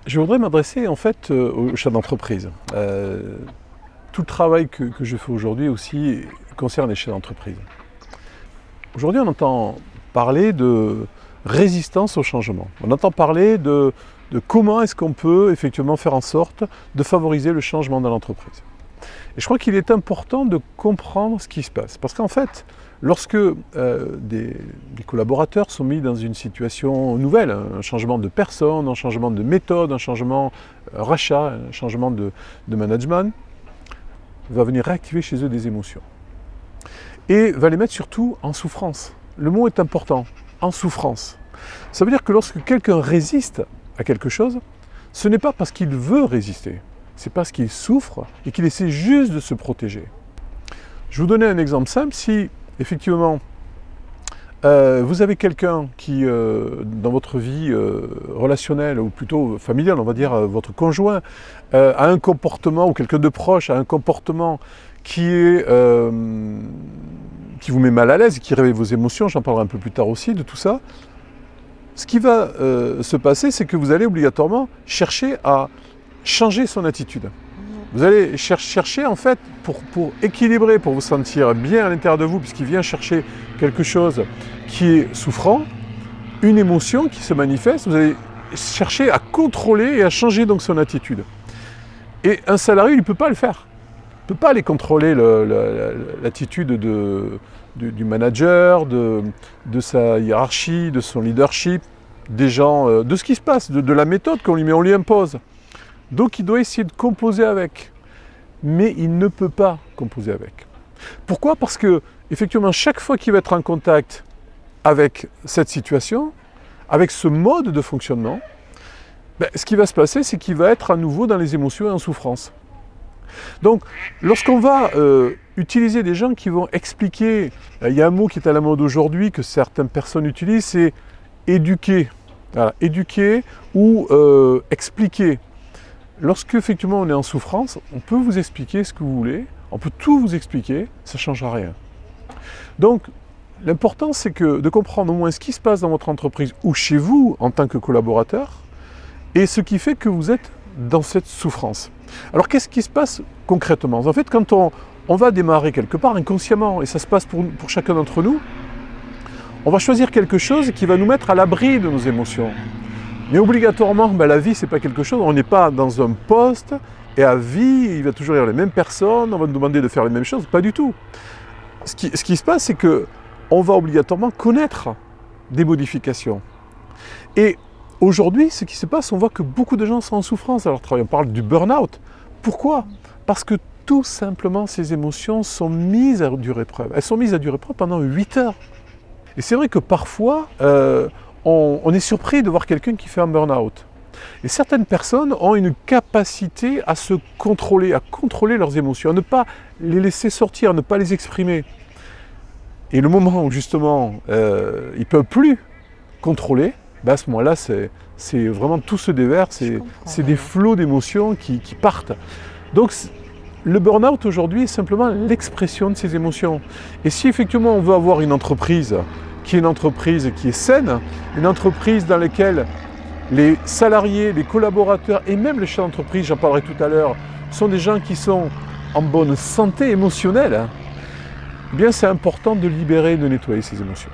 Je voudrais m'adresser en fait aux chefs d'entreprise. Tout le travail que je fais aujourd'hui aussi concerne les chefs d'entreprise. Aujourd'hui, on entend parler de résistance au changement. On entend parler de comment est-ce qu'on peut effectivement faire en sorte de favoriser le changement dans l'entreprise. Et je crois qu'il est important de comprendre ce qui se passe. Parce qu'en fait, lorsque des collaborateurs sont mis dans une situation nouvelle, un changement de personne, un changement de méthode, un changement rachat, un changement de management, va venir réactiver chez eux des émotions. Et va les mettre surtout en souffrance. Le mot est important, en souffrance. Ça veut dire que lorsque quelqu'un résiste à quelque chose, ce n'est pas parce qu'il veut résister, c'est parce qu'il souffre et qu'il essaie juste de se protéger. Je vais vous donner un exemple simple. Si effectivement vous avez quelqu'un qui, dans votre vie relationnelle, ou plutôt familiale, on va dire votre conjoint, a un comportement, ou quelqu'un de proche a un comportement qui vous met mal à l'aise, qui réveille vos émotions, j'en parlerai un peu plus tard aussi de tout ça, ce qui va se passer, c'est que vous allez obligatoirement chercher à changer son attitude. Vous allez chercher en fait, pour équilibrer, pour vous sentir bien à l'intérieur de vous, puisqu'il vient chercher quelque chose qui est souffrant, une émotion qui se manifeste, vous allez chercher à contrôler et à changer donc son attitude. Et un salarié, il ne peut pas le faire. Il ne peut pas aller contrôler l'attitude du manager, de sa hiérarchie, de son leadership, des gens, de ce qui se passe, de la méthode qu'on lui impose. Donc il doit essayer de composer avec, mais il ne peut pas composer avec. Pourquoi? Parce que, effectivement, chaque fois qu'il va être en contact avec cette situation, avec ce mode de fonctionnement, ce qui va se passer, c'est qu'il va être à nouveau dans les émotions et en souffrance. Donc, lorsqu'on va utiliser des gens qui vont expliquer, il y a un mot qui est à la mode aujourd'hui, que certaines personnes utilisent, c'est éduquer. Voilà, éduquer ou expliquer. Lorsque effectivement on est en souffrance, on peut vous expliquer ce que vous voulez, on peut tout vous expliquer, ça ne changera rien. Donc l'important c'est de comprendre au moins ce qui se passe dans votre entreprise ou chez vous en tant que collaborateur et ce qui fait que vous êtes dans cette souffrance. Alors qu'est-ce qui se passe concrètement? En fait, quand on va démarrer quelque part inconsciemment, et ça se passe pour chacun d'entre nous, on va choisir quelque chose qui va nous mettre à l'abri de nos émotions. Mais obligatoirement, la vie, ce n'est pas quelque chose, on n'est pas dans un poste, et à vie, il va toujours y avoir les mêmes personnes, on va nous demander de faire les mêmes choses, pas du tout. Ce qui se passe, c'est qu'on va obligatoirement connaître des modifications. Et aujourd'hui, ce qui se passe, on voit que beaucoup de gens sont en souffrance à leur travail. On parle du burn-out. Pourquoi? Parce que tout simplement, ces émotions sont mises à dure épreuve. Elles sont mises à dure épreuve pendant 8 heures. Et c'est vrai que parfois, on est surpris de voir quelqu'un qui fait un burn-out. Et certaines personnes ont une capacité à se contrôler, à contrôler leurs émotions, à ne pas les laisser sortir, à ne pas les exprimer. Et le moment où justement, ils ne peuvent plus contrôler, à ce moment-là, c'est vraiment tout se déverse, c'est des flots d'émotions qui partent. Donc, le burn-out aujourd'hui est simplement l'expression de ces émotions. Et si effectivement on veut avoir une entreprise qui est saine, une entreprise dans laquelle les salariés, les collaborateurs et même les chefs d'entreprise, j'en parlerai tout à l'heure, sont des gens qui sont en bonne santé émotionnelle, eh bien c'est important de libérer et de nettoyer ces émotions.